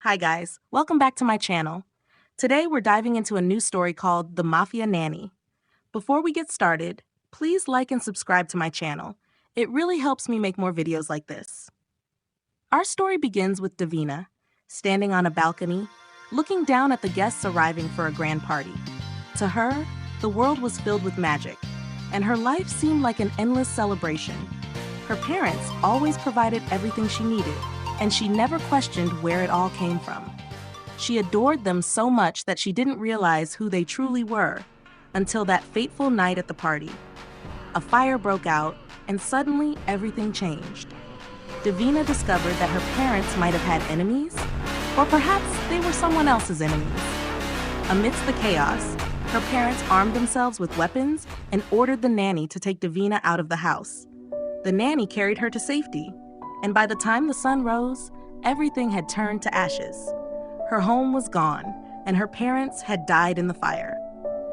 Hi guys, welcome back to my channel. Today we're diving into a new story called The Mafia Nanny. Before we get started, please like and subscribe to my channel. It really helps me make more videos like this. Our story begins with Davina, standing on a balcony, looking down at the guests arriving for a grand party. To her, the world was filled with magic, and her life seemed like an endless celebration. Her parents always provided everything she needed, and she never questioned where it all came from. She adored them so much that she didn't realize who they truly were until that fateful night at the party. A fire broke out, and suddenly everything changed. Davina discovered that her parents might have had enemies, or perhaps they were someone else's enemies. Amidst the chaos, her parents armed themselves with weapons and ordered the nanny to take Davina out of the house. The nanny carried her to safety, and by the time the sun rose, everything had turned to ashes. Her home was gone, and her parents had died in the fire.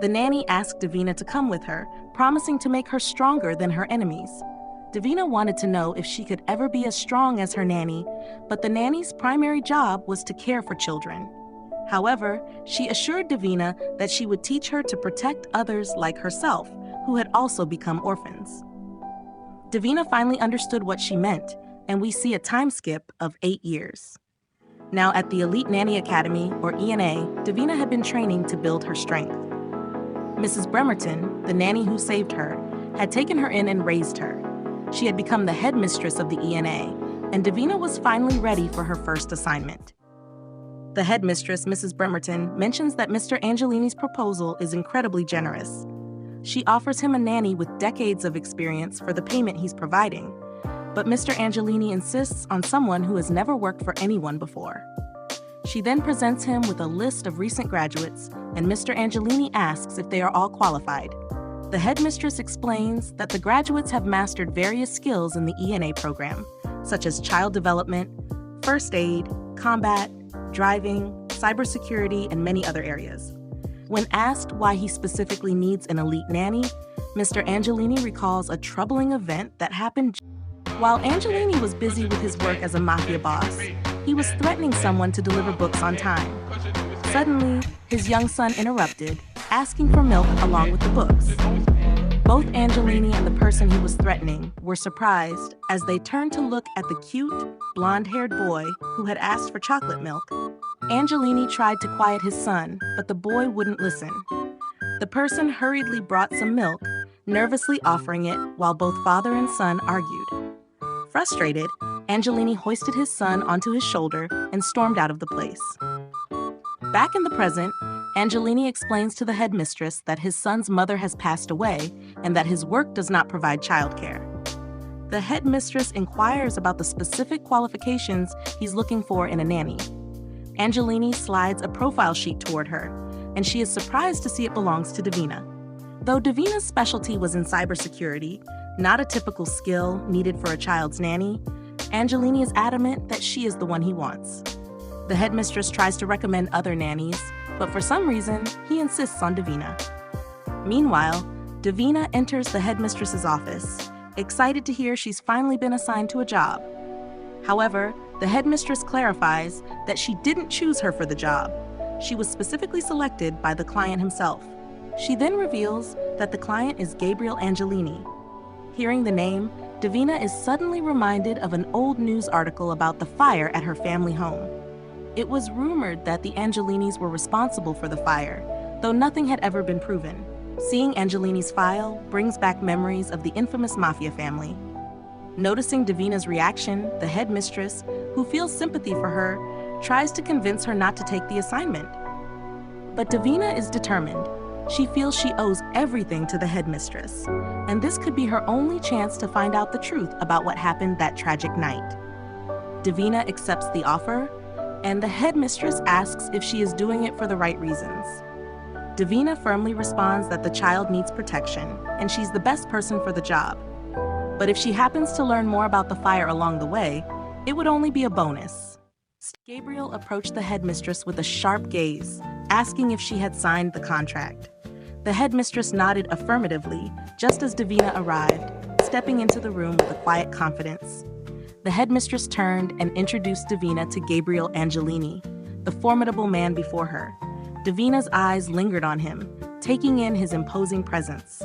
The nanny asked Davina to come with her, promising to make her stronger than her enemies. Davina wanted to know if she could ever be as strong as her nanny, but the nanny's primary job was to care for children. However, she assured Davina that she would teach her to protect others like herself, who had also become orphans. Davina finally understood what she meant, and we see a time skip of 8 years. Now at the Elite Nanny Academy, or ENA, Davina had been training to build her strength. Mrs. Bremerton, the nanny who saved her, had taken her in and raised her. She had become the headmistress of the ENA, and Davina was finally ready for her first assignment. The headmistress, Mrs. Bremerton, mentions that Mr. Angelini's proposal is incredibly generous. She offers him a nanny with decades of experience for the payment he's providing, but Mr. Angelini insists on someone who has never worked for anyone before. She then presents him with a list of recent graduates, and Mr. Angelini asks if they are all qualified. The headmistress explains that the graduates have mastered various skills in the ENA program, such as child development, first aid, combat, driving, cybersecurity, and many other areas. When asked why he specifically needs an elite nanny, Mr. Angelini recalls a troubling event that happened while Angelini was busy with his work as a mafia boss. He was threatening someone to deliver books on time. Suddenly, his young son interrupted, asking for milk along with the books. Both Angelini and the person he was threatening were surprised as they turned to look at the cute, blonde-haired boy who had asked for chocolate milk. Angelini tried to quiet his son, but the boy wouldn't listen. The person hurriedly brought some milk, nervously offering it while both father and son argued. Frustrated, Angelini hoisted his son onto his shoulder and stormed out of the place. Back in the present, Angelini explains to the headmistress that his son's mother has passed away and that his work does not provide childcare. The headmistress inquires about the specific qualifications he's looking for in a nanny. Angelini slides a profile sheet toward her, and she is surprised to see it belongs to Davina. Though Davina's specialty was in cybersecurity, not a typical skill needed for a child's nanny, Angelini is adamant that she is the one he wants. The headmistress tries to recommend other nannies, but for some reason, he insists on Davina. Meanwhile, Davina enters the headmistress's office, excited to hear she's finally been assigned to a job. However, the headmistress clarifies that she didn't choose her for the job. She was specifically selected by the client himself. She then reveals that the client is Gabriel Angelini. Hearing the name, Davina is suddenly reminded of an old news article about the fire at her family home. It was rumored that the Angelinis were responsible for the fire, though nothing had ever been proven. Seeing Angelini's file brings back memories of the infamous Mafia family. Noticing Davina's reaction, the headmistress, who feels sympathy for her, tries to convince her not to take the assignment. But Davina is determined. She feels she owes everything to the headmistress, and this could be her only chance to find out the truth about what happened that tragic night. Davina accepts the offer, and the headmistress asks if she is doing it for the right reasons. Davina firmly responds that the child needs protection, and she's the best person for the job. But if she happens to learn more about the fire along the way, it would only be a bonus. Gabriel approached the headmistress with a sharp gaze, asking if she had signed the contract. The headmistress nodded affirmatively just as Davina arrived, stepping into the room with a quiet confidence. The headmistress turned and introduced Deina to Gabriel Angelini, the formidable man before her. Davina's eyes lingered on him, taking in his imposing presence.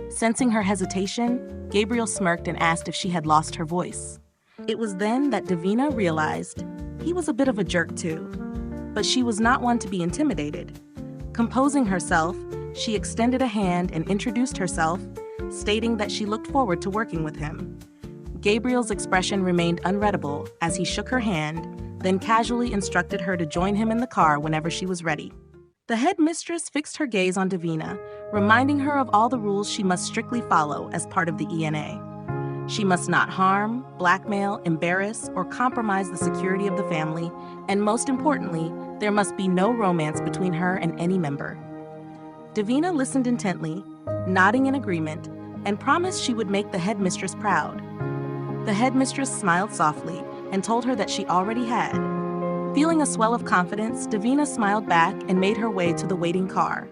Sensing her hesitation, Gabriel smirked and asked if she had lost her voice. It was then that Davina realized he was a bit of a jerk too, but she was not one to be intimidated. Composing herself, she extended a hand and introduced herself, stating that she looked forward to working with him. Gabriel's expression remained unreadable as he shook her hand, then casually instructed her to join him in the car whenever she was ready. The headmistress fixed her gaze on Davina, reminding her of all the rules she must strictly follow as part of the ENA. She must not harm, blackmail, embarrass, or compromise the security of the family, and most importantly, there must be no romance between her and any member. Davina listened intently, nodding in agreement, and promised she would make the headmistress proud. The headmistress smiled softly and told her that she already had. Feeling a swell of confidence, Davina smiled back and made her way to the waiting car.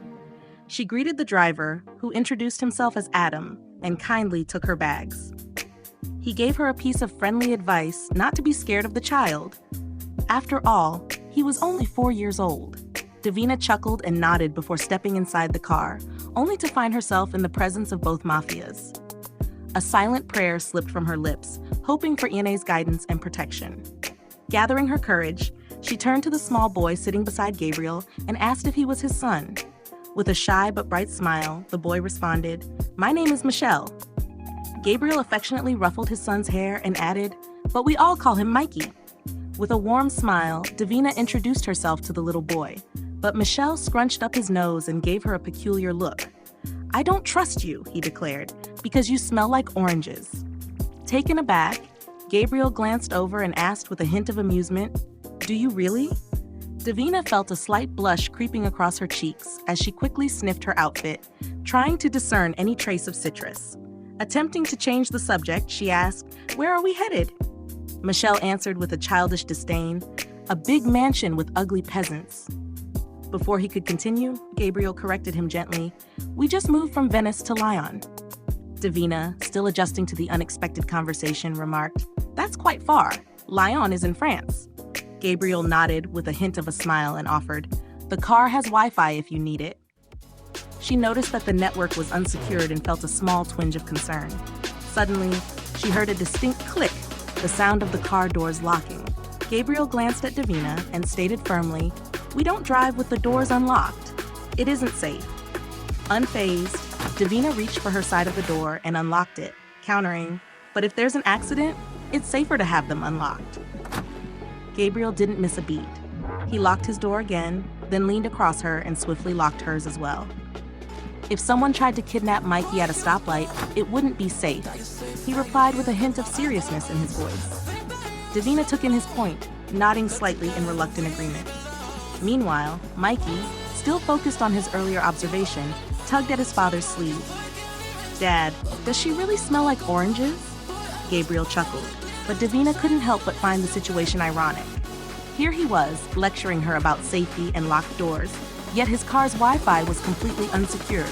She greeted the driver, who introduced himself as Adam, and kindly took her bags. He gave her a piece of friendly advice not to be scared of the child. After all, he was only 4 years old. Davina chuckled and nodded before stepping inside the car, only to find herself in the presence of both mafias. A silent prayer slipped from her lips, hoping for Ine's guidance and protection. Gathering her courage, she turned to the small boy sitting beside Gabriel and asked if he was his son. With a shy but bright smile, the boy responded, "My name is Michelle." Gabriel affectionately ruffled his son's hair and added, "But we all call him Mikey." With a warm smile, Davina introduced herself to the little boy, but Michelle scrunched up his nose and gave her a peculiar look. "I don't trust you," he declared, "because you smell like oranges." Taken aback, Gabriel glanced over and asked with a hint of amusement, "Do you really?" Davina felt a slight blush creeping across her cheeks as she quickly sniffed her outfit, trying to discern any trace of citrus. Attempting to change the subject, she asked, "Where are we headed?" Michelle answered with a childish disdain, "A big mansion with ugly peasants." Before he could continue, Gabriel corrected him gently, "We just moved from Venice to Lyon." Davina, still adjusting to the unexpected conversation, remarked, "That's quite far. Lyon is in France." Gabriel nodded with a hint of a smile and offered, "The car has Wi-Fi if you need it." She noticed that the network was unsecured and felt a small twinge of concern. Suddenly, she heard a distinct click, the sound of the car doors locking. Gabriel glanced at Davina and stated firmly, "We don't drive with the doors unlocked. It isn't safe." Unfazed, Davina reached for her side of the door and unlocked it, countering, "But if there's an accident, it's safer to have them unlocked." Gabriel didn't miss a beat. He locked his door again, then leaned across her and swiftly locked hers as well. If someone tried to kidnap Mikey at a stoplight, it wouldn't be safe, he replied with a hint of seriousness in his voice. Davina took in his point, nodding slightly in reluctant agreement. Meanwhile, Mikey, still focused on his earlier observation, tugged at his father's sleeve. "Dad, does she really smell like oranges?" Gabriel chuckled, but Davina couldn't help but find the situation ironic. Here he was, lecturing her about safety and locked doors, yet his car's Wi-Fi was completely unsecured.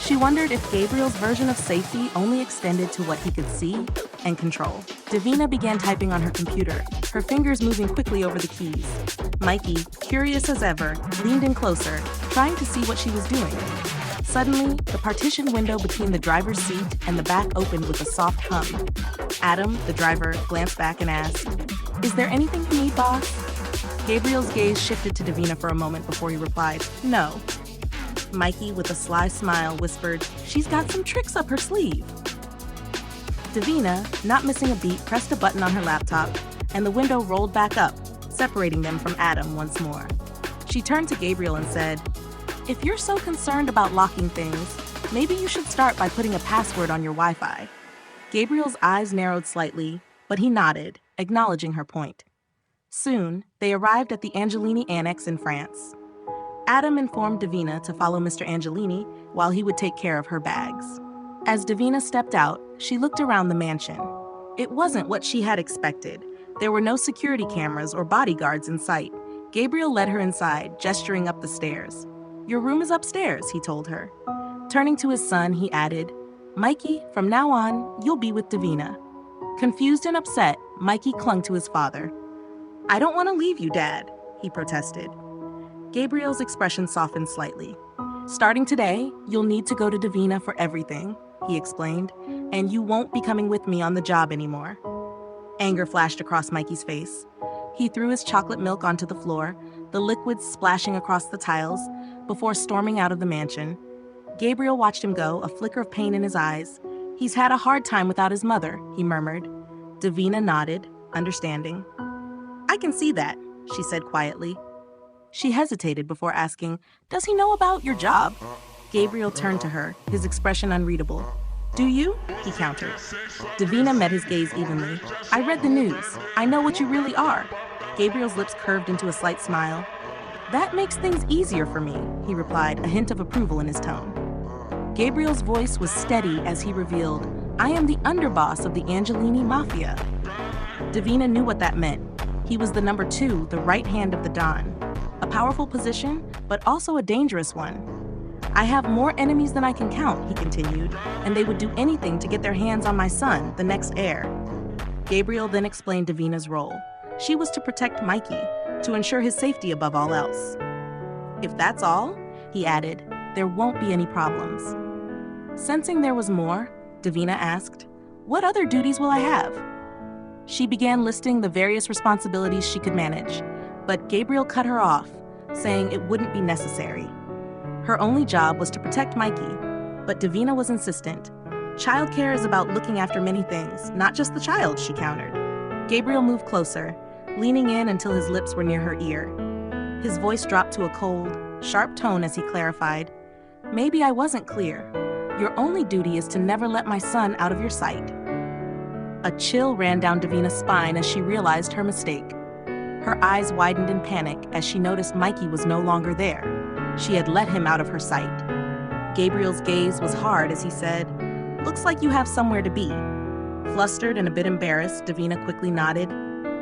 She wondered if Gabriel's version of safety only extended to what he could see and control. Davina began typing on her computer, her fingers moving quickly over the keys. Mikey, curious as ever, leaned in closer, trying to see what she was doing. Suddenly, the partition window between the driver's seat and the back opened with a soft hum. Adam, the driver, glanced back and asked, "Is there anything you need, boss?" Gabriel's gaze shifted to Davina for a moment before he replied, "No." Mikey, with a sly smile, whispered, "She's got some tricks up her sleeve." Davina, not missing a beat, pressed a button on her laptop, and the window rolled back up, separating them from Adam once more. She turned to Gabriel and said, "If you're so concerned about locking things, maybe you should start by putting a password on your Wi-Fi." Gabriel's eyes narrowed slightly, but he nodded, acknowledging her point. Soon, they arrived at the Angelini Annex in France. Adam informed Davina to follow Mr. Angelini while he would take care of her bags. As Davina stepped out, she looked around the mansion. It wasn't what she had expected. There were no security cameras or bodyguards in sight. Gabriel led her inside, gesturing up the stairs. "Your room is upstairs," he told her. Turning to his son, he added, "Mikey, from now on, you'll be with Davina." Confused and upset, Mikey clung to his father. "I don't want to leave you, Dad," he protested. Gabriel's expression softened slightly. Starting today, you'll need to go to Deina for everything, he explained, and you won't be coming with me on the job anymore. Anger flashed across Mikey's face. He threw his chocolate milk onto the floor, the liquids splashing across the tiles, before storming out of the mansion. Gabriel watched him go, a flicker of pain in his eyes. He's had a hard time without his mother, he murmured. Deina nodded, understanding. I can see that, she said quietly. She hesitated before asking, does he know about your job? Gabriel turned to her, his expression unreadable. Do you? He countered. Deina met his gaze evenly. I read the news. I know what you really are. Gabriel's lips curved into a slight smile. That makes things easier for me, he replied, a hint of approval in his tone. Gabriel's voice was steady as he revealed, I am the underboss of the Angelini Mafia. Deina knew what that meant. He was the number 2, the right hand of the Don. A powerful position, but also a dangerous one. I have more enemies than I can count, he continued, and they would do anything to get their hands on my son, the next heir. Gabriel then explained Deina's role. She was to protect Mikey, to ensure his safety above all else. If that's all, he added, there won't be any problems. Sensing there was more, Deina asked, what other duties will I have? She began listing the various responsibilities she could manage, but Gabriel cut her off, saying it wouldn't be necessary. Her only job was to protect Mikey, but Deina was insistent. Childcare is about looking after many things, not just the child, she countered. Gabriel moved closer, leaning in until his lips were near her ear. His voice dropped to a cold, sharp tone as he clarified, maybe I wasn't clear. Your only duty is to never let my son out of your sight. A chill ran down Deina's spine as she realized her mistake. Her eyes widened in panic as she noticed Mikey was no longer there. She had let him out of her sight. Gabriel's gaze was hard as he said, looks like you have somewhere to be. Flustered and a bit embarrassed, Deina quickly nodded.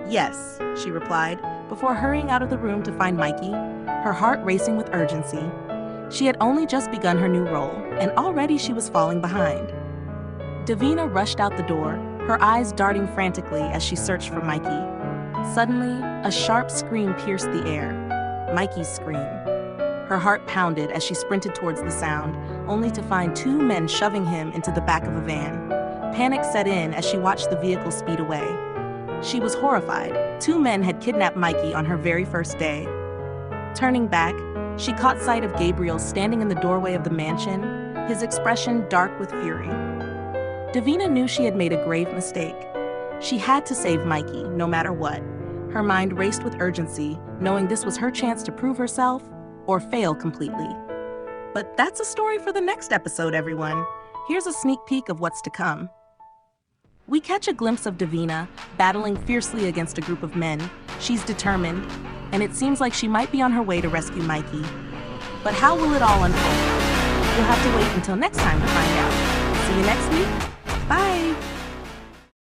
Yes, she replied, before hurrying out of the room to find Mikey, her heart racing with urgency. She had only just begun her new role, and already she was falling behind. Deina rushed out the door, her eyes darting frantically as she searched for Mikey. Suddenly, a sharp scream pierced the air. Mikey's scream. Her heart pounded as she sprinted towards the sound, only to find 2 men shoving him into the back of a van. Panic set in as she watched the vehicle speed away. She was horrified. 2 men had kidnapped Mikey on her very first day. Turning back, she caught sight of Gabriel standing in the doorway of the mansion, his expression dark with fury. Deina knew she had made a grave mistake. She had to save Mikey, no matter what. Her mind raced with urgency, knowing this was her chance to prove herself or fail completely. But that's a story for the next episode, everyone. Here's a sneak peek of what's to come. We catch a glimpse of Deina battling fiercely against a group of men. She's determined, and it seems like she might be on her way to rescue Mikey. But how will it all unfold? You'll have to wait until next time to find out. See you next week. Bye!